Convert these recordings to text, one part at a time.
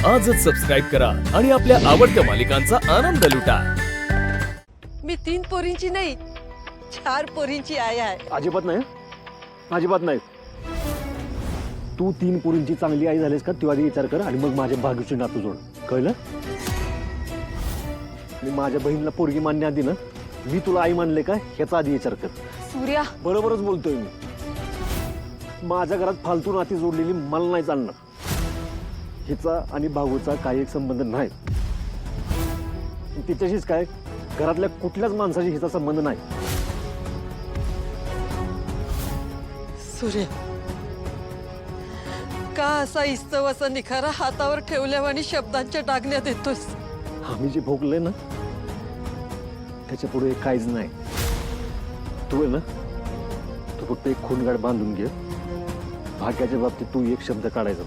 आजच सबस्क्राईब करा आणि आपल्या आवडत्या मालिकांचा आनंद लुटा। मी 3 पोरींची नाही 4 पोरींची आई आहे। अजिबात नाही, अजिबात नाही। तू 3 पोरींची चांगली आई झालीस का तू आधी विचार कर आणि मग माझ्या भाग्याची नातू जोड, कळलं? मी माझ्या बहिणीला पोरगी मान्य आधी ना मी तुला आई मानले का ह्याचा आधी विचार कर। सूर्या, बरोबरच बोलतोय मी। माझ्या घरात फालतू नाती जोडलेली मला नाही चालणार। हिचा आणि भाऊचा काही एक संबंध नाही। तिच्याशीच काय घरातल्या कुठल्याच माणसाशी हिचा संबंध नाही। सूर्य, का असा इस्तवाचा निखारा हातावर ठेवल्यावानी शब्दांच्या डागण्यात येतोस? आम्ही जे भोगले ना त्याच्या पुढे काहीच नाही। तू आहे ना तू फक्त एक खूनगाड बांधून घे। भाग्याच्या बाबतीत तू एक शब्द काढायचा,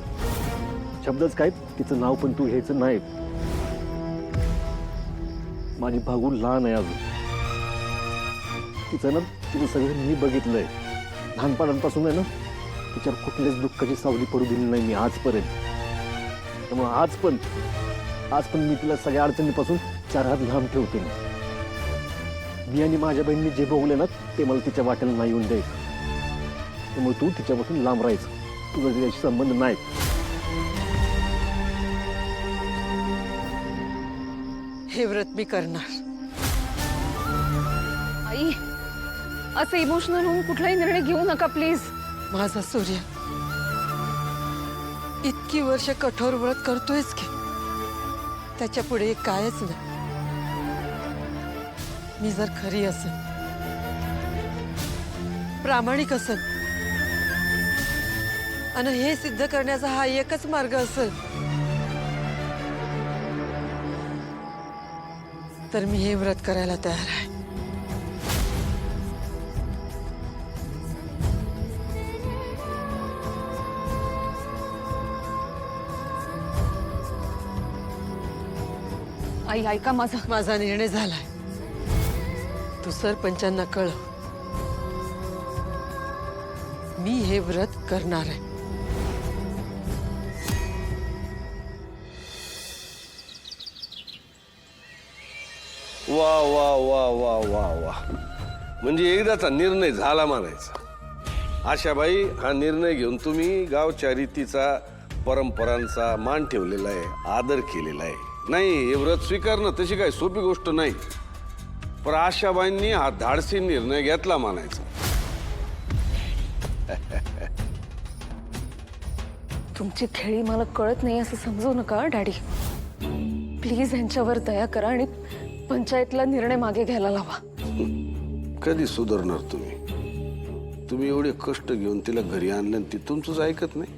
शब्दच काय तिचं नाव पण तू घ्यायचं नाही। माझी भागू लहान आहे अजून, तिचं ना तिचं सगळं मी बघितलंय। लहानपणापासून आहे ना तिच्यावर कुठल्याच दुःखाची सावली पडू दिली नाही मी आजपर्यंत। त्यामुळे आज पण मी तिला सगळ्या अडचणीपासून 4 हात लांब ठेवते। मी आणि माझ्या बहिणीने जे भोगले ना ते मला तिच्या वाट्याला नाही येऊन द्यायचं। त्यामुळे तू तिच्यापासून लांब राहायचं, तुझा तिच्याशी संबंध नाही। हे व्रत मी करणार। आई असं इमोशनल होऊन कुठलाही निर्णय घेऊ नका प्लीज। माझा सूर्य, इतकी वर्ष कठोर व्रत करतोयस की त्याच्या पुढे कायच नाही। मी जर खरी असेल, प्रामाणिक असेल आणि हे सिद्ध करण्याचा हा एकच मार्ग असेल तर मी हे व्रत करायला तयार आहे। आई ऐका माझा निर्णय झालाय। तू सरपंचांना कळव, मी हे व्रत करणार आहे। वा वा वा वा वा वा, म्हणजे एकदाचा निर्णय झाला म्हणायचा। आशाबाई, हा निर्णय घेऊन तुम्ही गावच्या रीतीचा परंपरांचा मान ठेवलेला आहे, आदर केलेला आहे। नाही, हे व्रत स्वीकारणं तशी काही सोपी गोष्ट नाही, पण आशाबाईंनी हा धाडसी निर्णय घेतला म्हणायचा। तुमची खेळी मला कळत नाही असं समजू नका डॅडी। प्लीज यांच्यावर दया करा आणि पंचायतला निर्णय मागे घ्यायला लावा। कधी सुधारणार तुम्ही? तुम्ही एवढे कष्ट घेऊन तिला घरी आणलं आणि ती तुमचंच ऐकत नाही।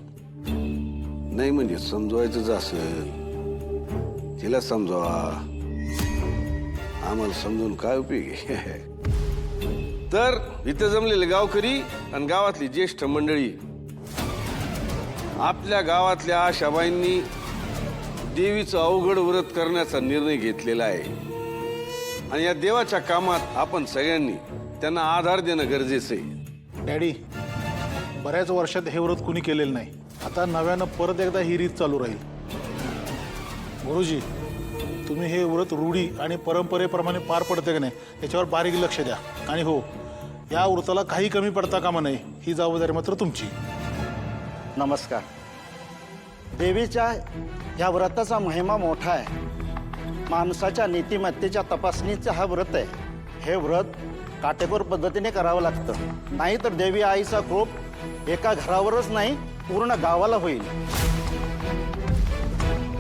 नाही म्हणजे समजवायचंच असेल तिला समजावा, आम्हाला समजून काय उपयोग आहे? तर इथं जमलेले गावकरी आणि गावातली ज्येष्ठ मंडळी, आपल्या गावातल्या आशाबाईंनी देवीचं अवघड व्रत करण्याचा निर्णय घेतलेला आहे आणि या देवाच्या कामात आपण सगळ्यांनी त्यांना आधार देणं गरजेचं आहे। डॅडी, बऱ्याच वर्षात हे व्रत कुणी केलेलं नाही। आता नव्यानं परत एकदा ही रीत चालू राहील। गुरुजी, तुम्ही हे व्रत रूढी आणि परंपरेप्रमाणे पार पडते की नाही याच्यावर बारीक लक्ष द्या। आणि हो, या व्रताला काही कमी पडता कामा नये, ही जबाबदारी मात्र तुमची। नमस्कार। देवीच्या ह्या व्रताचा महिमा मोठा आहे। माणसाच्या नीतिमत्तेच्या तपासणीचं हा व्रत आहे। हे व्रत काटेकोर पद्धतीने करावं लागतं, नाही तर देवी आईचा कोप एका घरावरच नाही पूर्ण गावाला होईल।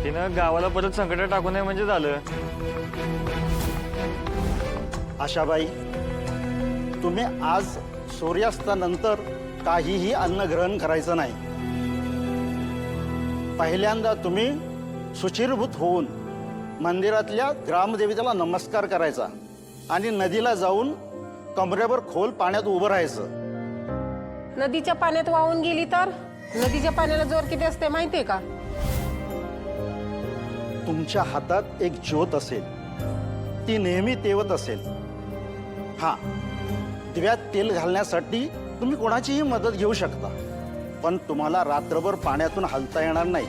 तिनं गावाला परत संकट टाकू नये म्हणजे झालं। आशाबाई, तुम्ही आज सूर्यास्तानंतर काहीही अन्न ग्रहण करायचं नाही। पहिल्यांदा तुम्ही शुचिर्भूत होऊन मंदिरातल्या ग्रामदेवतेला नमस्कार करायचा आणि नदीला जाऊन कमरेवर खोल पाण्यात उभं राहायचं। नदीच्या पाण्यात वाहून गेली तर? नदीच्या पाण्याला जोर किती असते माहितीये का? तुमच्या हातात एक ज्योत असेल, ती नेहमी तेवत असेल। हा, दिव्यात तेल घालण्यासाठी तुम्ही कोणाचीही मदत घेऊ शकता, पण तुम्हाला रात्रभर पाण्यातून हलता येणार नाही।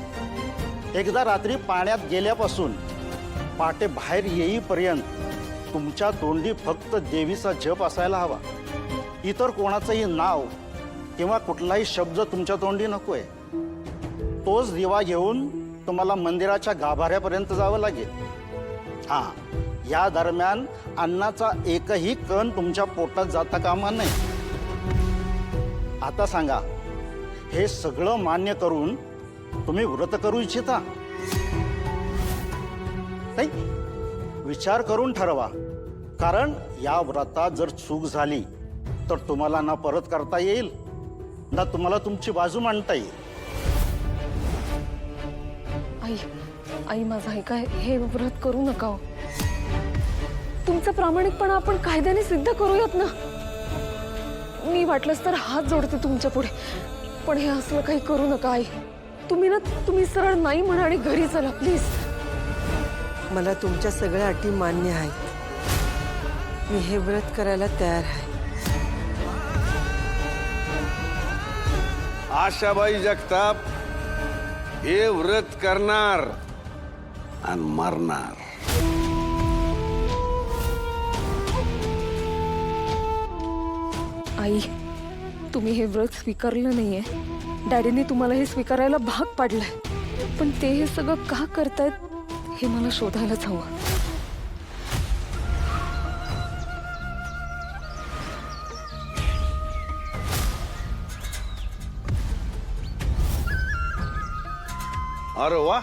एकदा रात्री पाण्यात गेल्यापासून पहाटे बाहेर येईपर्यंत तुमच्या तोंडी फक्त देवीचा जप असायला हवा. इतर कोणाचंही नाव किंवा कुठलाही शब्द तुमच्या तोंडी नकोय. तोच दिवा घेऊन तुम्हाला मंदिराच्या गाभाऱ्यापर्यंत जावं लागेल. हां, या दरम्यान अन्नाचा एकही कण तुमच्या पोटात जाता कामा नये. आता सांगा, हे सगळं मान्य करून तुम्ही व्रत करू इच्छिता? नाही, विचार करून ठरवा. कारण या व्रतात जर चूक झाली तर तुम्हाला ना परत करता येईल ना तुम्हाला तुमची बाजू मांडता येईल. आई माझं ऐका, हे व्रत करू नका हो. तुमचं प्रामाणिकपणा आपण कायद्याने सिद्ध करूयात ना. मी वाटलंच तर हात जोडते तुमच्या पुढे, पण हे असलं काही करू नका आई. तुम्ही सरळ नाही म्हणा आणि घरी चला प्लीज. मला तुमच्या सगळ्या अटी मान्य आहेत. मी हे व्रत करायला तयार आहे. आशाबाई जगताप हे व्रत करणार आणि मरणार. आई, तुम्ही हे व्रत स्वीकारलं नाहीये. डॅडीने तुम्हाला हे स्वीकारायला भाग पाडलंय, पण ते हे सगळं का करतायत हे मला शोधायलाच हवं. अरे वा,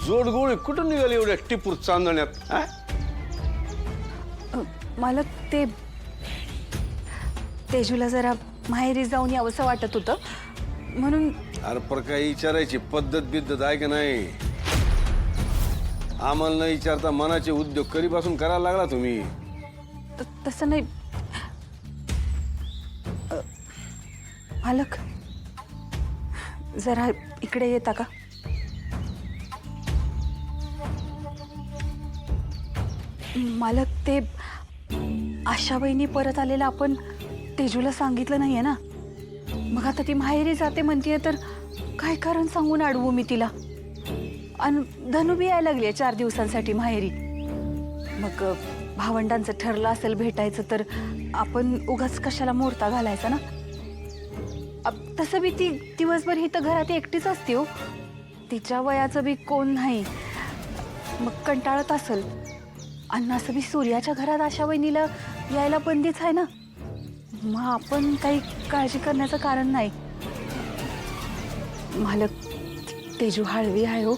जोडगोळी कुठून निघाली एवढ्या टिपूर चांदण्यात? हा? मला तेजूला जरा माहेरी जाऊन यावंसं वाटत होतं म्हणून. अरे पर काही विचारायची पद्धत बिद्धत आहे का नाही? आम्हाला न विचारता मनाचे उद्योग कधीपासून करायला लागला तुम्ही? तसं नाही मालक, जरा इकडे येता का? मालक, ते आशाबाईंनी परत आलेलं आपण तेजूला सांगितलं नाहीये ना. मग आता ती माहेरी जाते म्हणतीये तर काय कारण सांगून अडवू मी तिला? आणि धनु बी यायला लागली 4 दिवसांसाठी माहेरी. मग भावंडांचं ठरलं असेल भेटायचं तर आपण उगाच कशाला मोडता घालायचा ना. तसं बी ती दिवसभर ही तर घरात एकटीच असते हो. तिच्या वयाचं बी कोण नाही, मग कंटाळत असेल. आणि असं बी सूर्याच्या घरात आशा वहिनीला यायला बंदीच आहे ना. मग आपण काही काळजी करण्याचं कारण नाही. मालक, तेजू हळवी आहे हो.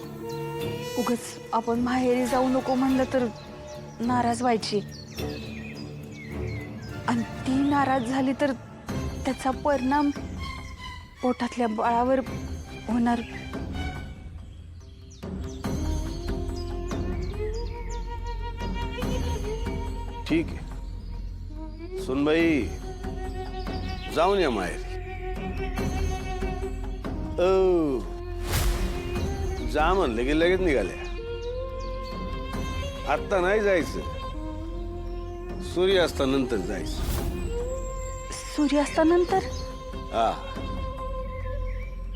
उगाच आपण माहेरी जाऊ नको म्हणलं तर नाराज व्हायची, आणि ती नाराज झाली तर त्याचा परिणाम पोटातल्या बाळावर होणार. ठीक आहे सुनबाई, जाऊन या माहेरी. जा म्हणलं की लगेच निघाल्या. आत्ता नाही जायचं, सूर्यास्तानंतर जायचं. सूर्यास्तानंतर? हा,